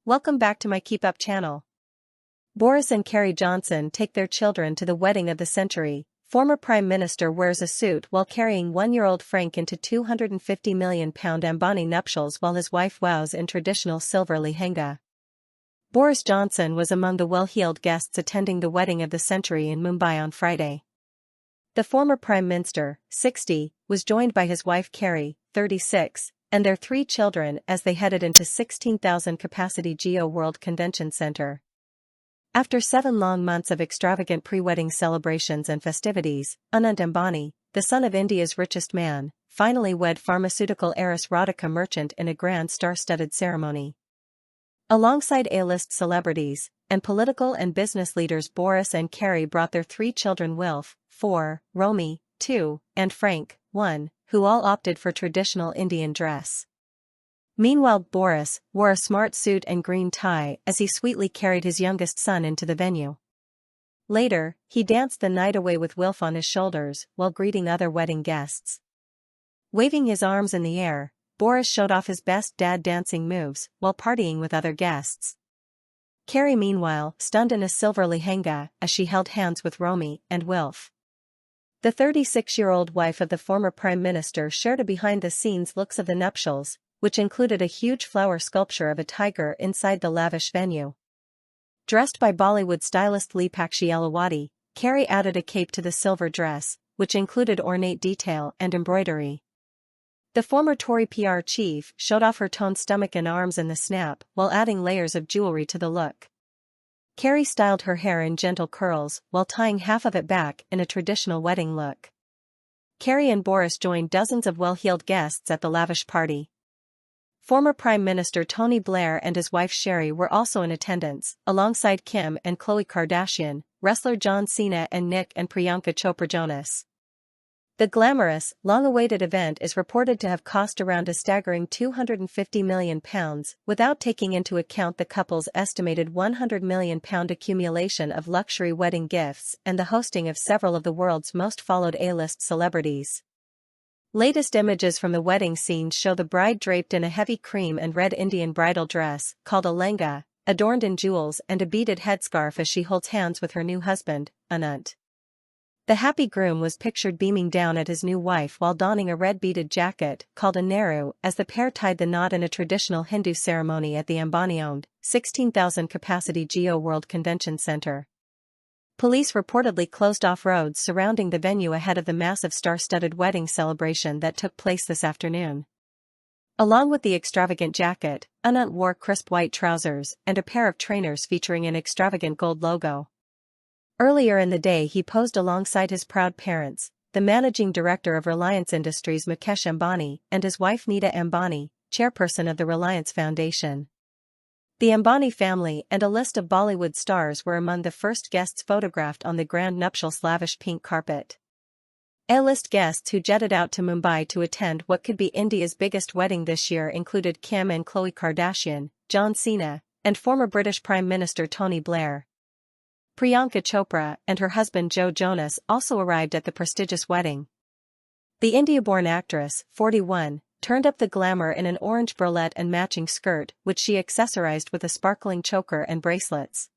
Welcome back to my Keep Up channel. Boris and Carrie Johnson take their children to the wedding of the century. Former Prime Minister wears a suit while carrying 1-year-old Frank into £250 million Ambani nuptials while his wife wows in traditional silver lehenga. Boris Johnson was among the well-heeled guests attending the wedding of the century in Mumbai on Friday. The former Prime Minister, 60, was joined by his wife Carrie, 36, and their 3 children as they headed into 16,000 capacity Geo World Convention Center. After 7 long months of extravagant pre-wedding celebrations and festivities, Anant Ambani, the son of India's richest man, finally wed pharmaceutical heiress Radhika Merchant in a grand star-studded ceremony. Alongside A-list celebrities and political and business leaders, Boris and Carrie brought their 3 children Wilf, 4, Romy, 2, and Frank, 1, who all opted for traditional Indian dress. Meanwhile, Boris wore a smart suit and green tie as he sweetly carried his youngest son into the venue. Later, he danced the night away with Wilf on his shoulders while greeting other wedding guests. Waving his arms in the air, Boris showed off his best dad dancing moves while partying with other guests. Carrie, meanwhile, stunned in a silver lehenga as she held hands with Romy and Wilf. The 36-year-old wife of the former Prime Minister shared a behind-the-scenes looks of the nuptials, which included a huge flower sculpture of a tiger inside the lavish venue. Dressed by Bollywood stylist Leepakshi Elawati, Carrie added a cape to the silver dress, which included ornate detail and embroidery. The former Tory PR chief showed off her toned stomach and arms in the snap while adding layers of jewelry to the look. Carrie styled her hair in gentle curls while tying half of it back in a traditional wedding look. Carrie and Boris joined dozens of well-heeled guests at the lavish party. Former Prime Minister Tony Blair and his wife Sherry were also in attendance, alongside Kim and Khloe Kardashian, wrestler John Cena and Nick and Priyanka Chopra Jonas. The glamorous, long-awaited event is reported to have cost around a staggering £250 million, without taking into account the couple's estimated £100 million accumulation of luxury wedding gifts and the hosting of several of the world's most followed A-list celebrities. Latest images from the wedding scene show the bride draped in a heavy cream and red Indian bridal dress, called a lehenga, adorned in jewels and a beaded headscarf as she holds hands with her new husband, Anant. The happy groom was pictured beaming down at his new wife while donning a red beaded jacket, called a nehru, as the pair tied the knot in a traditional Hindu ceremony at the Ambani-owned, 16,000 capacity Geo World Convention Center. Police reportedly closed off roads surrounding the venue ahead of the massive star-studded wedding celebration that took place this afternoon. Along with the extravagant jacket, Anant wore crisp white trousers and a pair of trainers featuring an extravagant gold logo. Earlier in the day he posed alongside his proud parents, the managing director of Reliance Industries Mukesh Ambani and his wife Nita Ambani, chairperson of the Reliance Foundation. The Ambani family and a list of Bollywood stars were among the first guests photographed on the grand nuptials' lavish pink carpet. A-list guests who jetted out to Mumbai to attend what could be India's biggest wedding this year included Kim and Khloe Kardashian, John Cena, and former British Prime Minister Tony Blair. Priyanka Chopra and her husband Joe Jonas also arrived at the prestigious wedding. The India-born actress, 41, turned up the glamour in an orange bralette and matching skirt, which she accessorized with a sparkling choker and bracelets.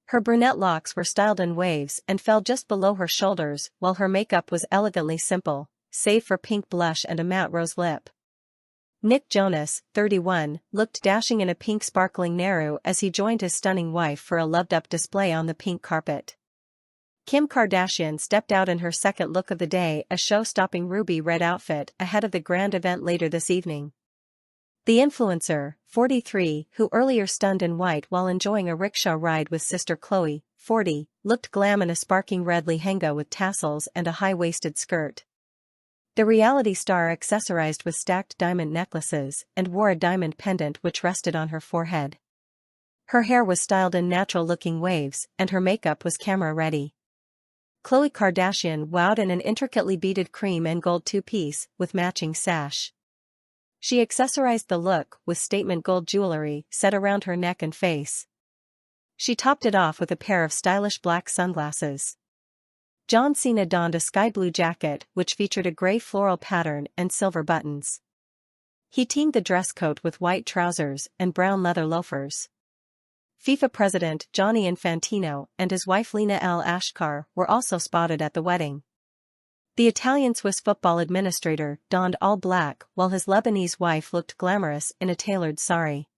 Her brunette locks were styled in waves and fell just below her shoulders, while her makeup was elegantly simple, save for pink blush and a matte rose lip. Nick Jonas, 31, looked dashing in a pink sparkling nehru as he joined his stunning wife for a loved-up display on the pink carpet. Kim Kardashian stepped out in her second look of the day, a show-stopping ruby red outfit ahead of the grand event later this evening. The influencer, 43, who earlier stunned in white while enjoying a rickshaw ride with sister Khloe, 40, looked glam in a sparkling red lehenga with tassels and a high-waisted skirt. The reality star accessorized with stacked diamond necklaces and wore a diamond pendant which rested on her forehead. Her hair was styled in natural-looking waves and her makeup was camera-ready. Khloe Kardashian wowed in an intricately beaded cream and gold two-piece with matching sash. She accessorized the look with statement gold jewelry set around her neck and face. She topped it off with a pair of stylish black sunglasses. John Cena donned a sky blue jacket which featured a gray floral pattern and silver buttons. He teamed the dress coat with white trousers and brown leather loafers. FIFA president Gianni Infantino and his wife Lina El Ashkar were also spotted at the wedding. The Italian-Swiss football administrator donned all black while his Lebanese wife looked glamorous in a tailored sari.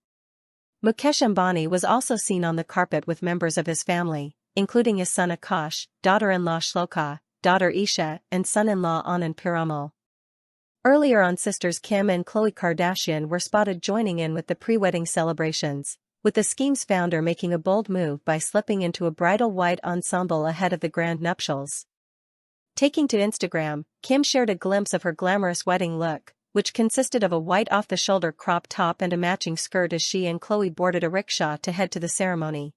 Mukesh Ambani was also seen on the carpet with members of his family, including his son Akash, daughter-in-law Shloka, daughter Isha, and son-in-law Anand Piramal. Earlier on, sisters Kim and Khloe Kardashian were spotted joining in with the pre-wedding celebrations, with the scheme's founder making a bold move by slipping into a bridal white ensemble ahead of the grand nuptials. Taking to Instagram, Kim shared a glimpse of her glamorous wedding look, which consisted of a white off-the-shoulder crop top and a matching skirt as she and Khloe boarded a rickshaw to head to the ceremony.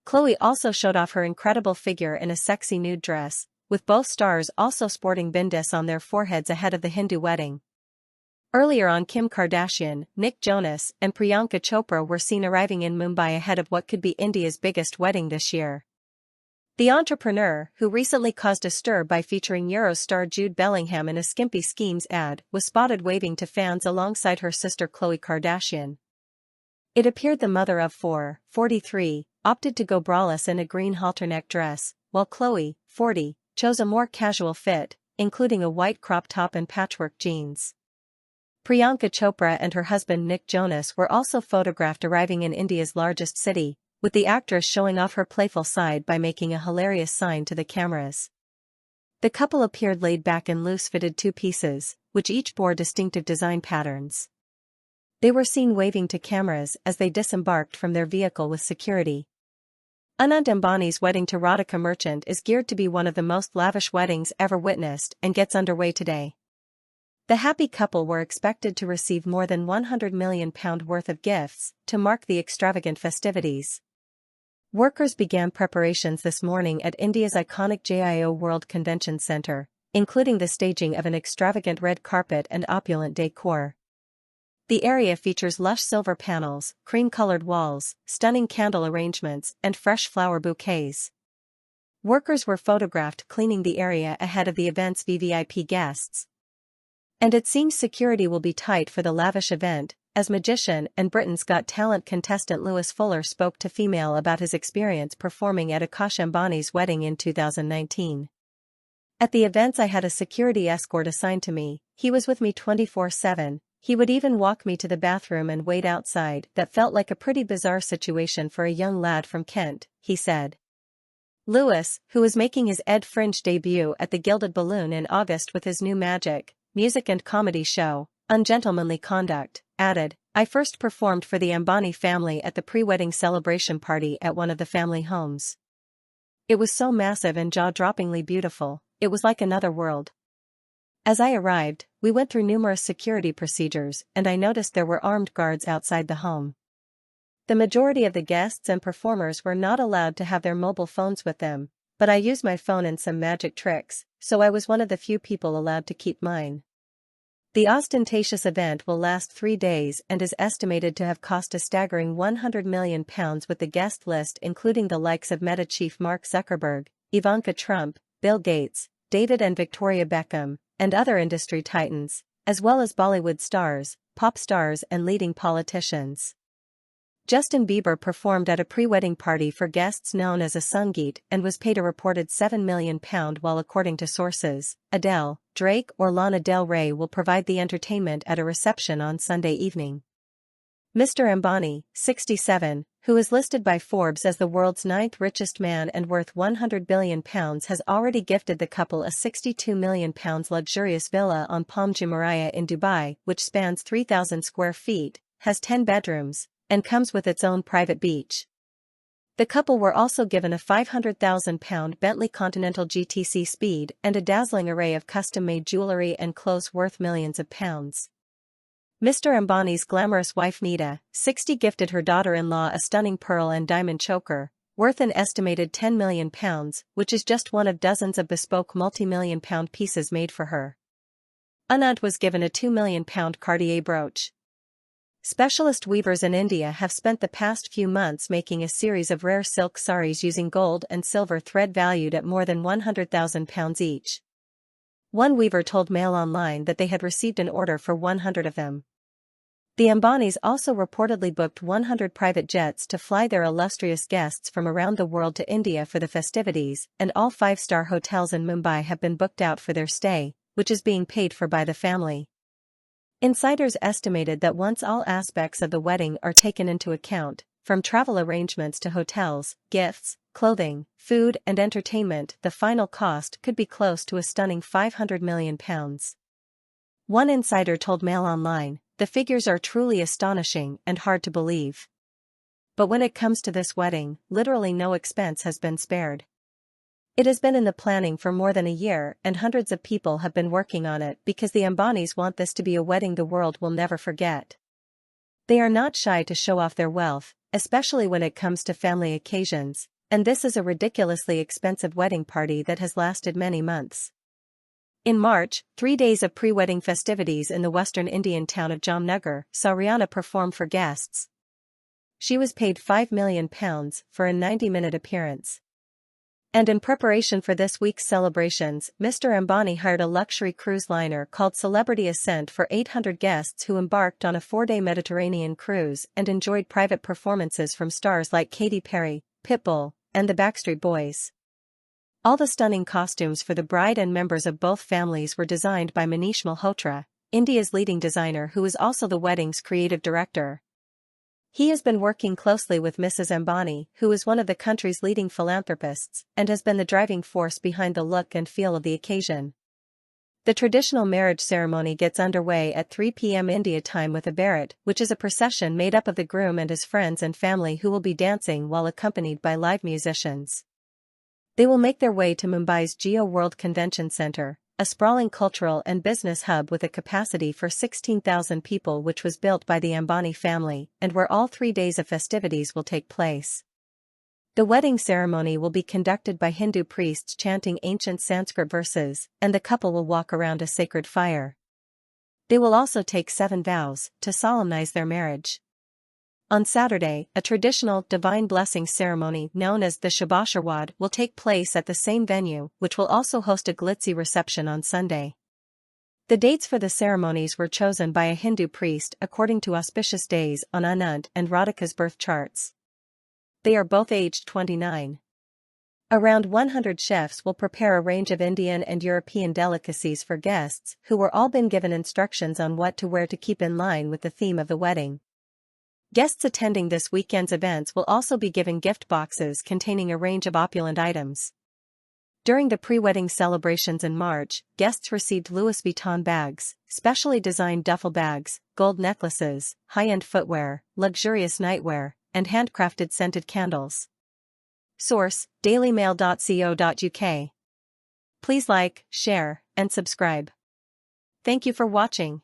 Khloe also showed off her incredible figure in a sexy nude dress, with both stars also sporting bindis on their foreheads ahead of the Hindu wedding. Earlier on, Kim Kardashian, Nick Jonas, and Priyanka Chopra were seen arriving in Mumbai ahead of what could be India's biggest wedding this year. The entrepreneur, who recently caused a stir by featuring Euros star Jude Bellingham in a Skimpy Schemes ad, was spotted waving to fans alongside her sister Khloe Kardashian. It appeared the mother of four, 43, opted to go braless in a green halterneck dress, while Khloe, 40, chose a more casual fit, including a white crop top and patchwork jeans. Priyanka Chopra and her husband Nick Jonas were also photographed arriving in India's largest city, with the actress showing off her playful side by making a hilarious sign to the cameras. The couple appeared laid back in loose-fitted two-pieces, which each bore distinctive design patterns. They were seen waving to cameras as they disembarked from their vehicle with security. Anand Ambani's wedding to Radhika Merchant is geared to be one of the most lavish weddings ever witnessed and gets underway today. The happy couple were expected to receive more than £100 million worth of gifts to mark the extravagant festivities. Workers began preparations this morning at India's iconic JIO World Convention Centre, including the staging of an extravagant red carpet and opulent decor. The area features lush silver panels, cream-colored walls, stunning candle arrangements, and fresh flower bouquets. Workers were photographed cleaning the area ahead of the event's VVIP guests. And it seems security will be tight for the lavish event, as magician and Britain's Got Talent contestant Lewis Fuller spoke to Female about his experience performing at Akash Ambani's wedding in 2019. At the events I had a security escort assigned to me, he was with me 24/7, he would even walk me to the bathroom and wait outside. That felt like a pretty bizarre situation for a young lad from Kent, he said. Lewis, who was making his Ed Fringe debut at the Gilded Balloon in August with his new magic, music and comedy show, Ungentlemanly Conduct, added, I first performed for the Ambani family at the pre-wedding celebration party at one of the family homes. It was so massive and jaw-droppingly beautiful, it was like another world. As I arrived, we went through numerous security procedures and I noticed there were armed guards outside the home. The majority of the guests and performers were not allowed to have their mobile phones with them, but I used my phone in some magic tricks, so I was one of the few people allowed to keep mine. The ostentatious event will last 3 days and is estimated to have cost a staggering £100 million with the guest list including the likes of Meta chief Mark Zuckerberg, Ivanka Trump, Bill Gates, David and Victoria Beckham, and other industry titans, as well as Bollywood stars, pop stars and leading politicians. Justin Bieber performed at a pre-wedding party for guests known as a Sangeet and was paid a reported £7 million while according to sources, Adele, Drake or Lana Del Rey will provide the entertainment at a reception on Sunday evening. Mr. Ambani, 67, who is listed by Forbes as the world's 9th richest man and worth £100 billion has already gifted the couple a £62 million luxurious villa on Palm Jumeirah in Dubai which spans 3,000 square feet, has 10 bedrooms, and comes with its own private beach. The couple were also given a £500,000 Bentley Continental GTC Speed and a dazzling array of custom-made jewelry and clothes worth millions of pounds. Mr. Ambani's glamorous wife Nita, 60 gifted her daughter-in-law a stunning pearl and diamond choker, worth an estimated £10 million, which is just one of dozens of bespoke multi-million-pound pieces made for her. Anand was given a £2 million Cartier brooch. Specialist weavers in India have spent the past few months making a series of rare silk saris using gold and silver thread valued at more than £100,000 each. One weaver told Mail Online that they had received an order for 100 of them. The Ambanis also reportedly booked 100 private jets to fly their illustrious guests from around the world to India for the festivities, and all five-star hotels in Mumbai have been booked out for their stay, which is being paid for by the family. Insiders estimated that once all aspects of the wedding are taken into account, from travel arrangements to hotels, gifts, clothing, food and entertainment, the final cost could be close to a stunning £500 million. One insider told Mail Online, "The figures are truly astonishing and hard to believe. But when it comes to this wedding, literally no expense has been spared. It has been in the planning for more than a year and hundreds of people have been working on it because the Ambanis want this to be a wedding the world will never forget." They are not shy to show off their wealth, especially when it comes to family occasions, and this is a ridiculously expensive wedding party that has lasted many months. In March, 3 days of pre-wedding festivities in the western Indian town of Jamnagar saw Rihanna perform for guests. She was paid £5 million for a 90-minute appearance. And in preparation for this week's celebrations, Mr. Ambani hired a luxury cruise liner called Celebrity Ascent for 800 guests who embarked on a 4-day Mediterranean cruise and enjoyed private performances from stars like Katy Perry, Pitbull, and the Backstreet Boys. All the stunning costumes for the bride and members of both families were designed by Manish Malhotra, India's leading designer who is also the wedding's creative director. He has been working closely with Mrs. Ambani, who is one of the country's leading philanthropists, and has been the driving force behind the look and feel of the occasion. The traditional marriage ceremony gets underway at 3 p.m. India time with a baraat, which is a procession made up of the groom and his friends and family who will be dancing while accompanied by live musicians. They will make their way to Mumbai's Geo World Convention Centre, a sprawling cultural and business hub with a capacity for 16,000 people which was built by the Ambani family and where all 3 days of festivities will take place. The wedding ceremony will be conducted by Hindu priests chanting ancient Sanskrit verses, and the couple will walk around a sacred fire. They will also take 7 vows to solemnize their marriage. On Saturday, a traditional divine blessing ceremony known as the Shabashirwad will take place at the same venue, which will also host a glitzy reception on Sunday. The dates for the ceremonies were chosen by a Hindu priest according to auspicious days on Anant and Radhika's birth charts. They are both aged 29. Around 100 chefs will prepare a range of Indian and European delicacies for guests who were all been given instructions on what to wear to keep in line with the theme of the wedding. Guests attending this weekend's events will also be given gift boxes containing a range of opulent items. During the pre-wedding celebrations in March, guests received Louis Vuitton bags, specially designed duffel bags, gold necklaces, high-end footwear, luxurious nightwear, and handcrafted scented candles. Source: dailymail.co.uk. Please like, share, and subscribe. Thank you for watching.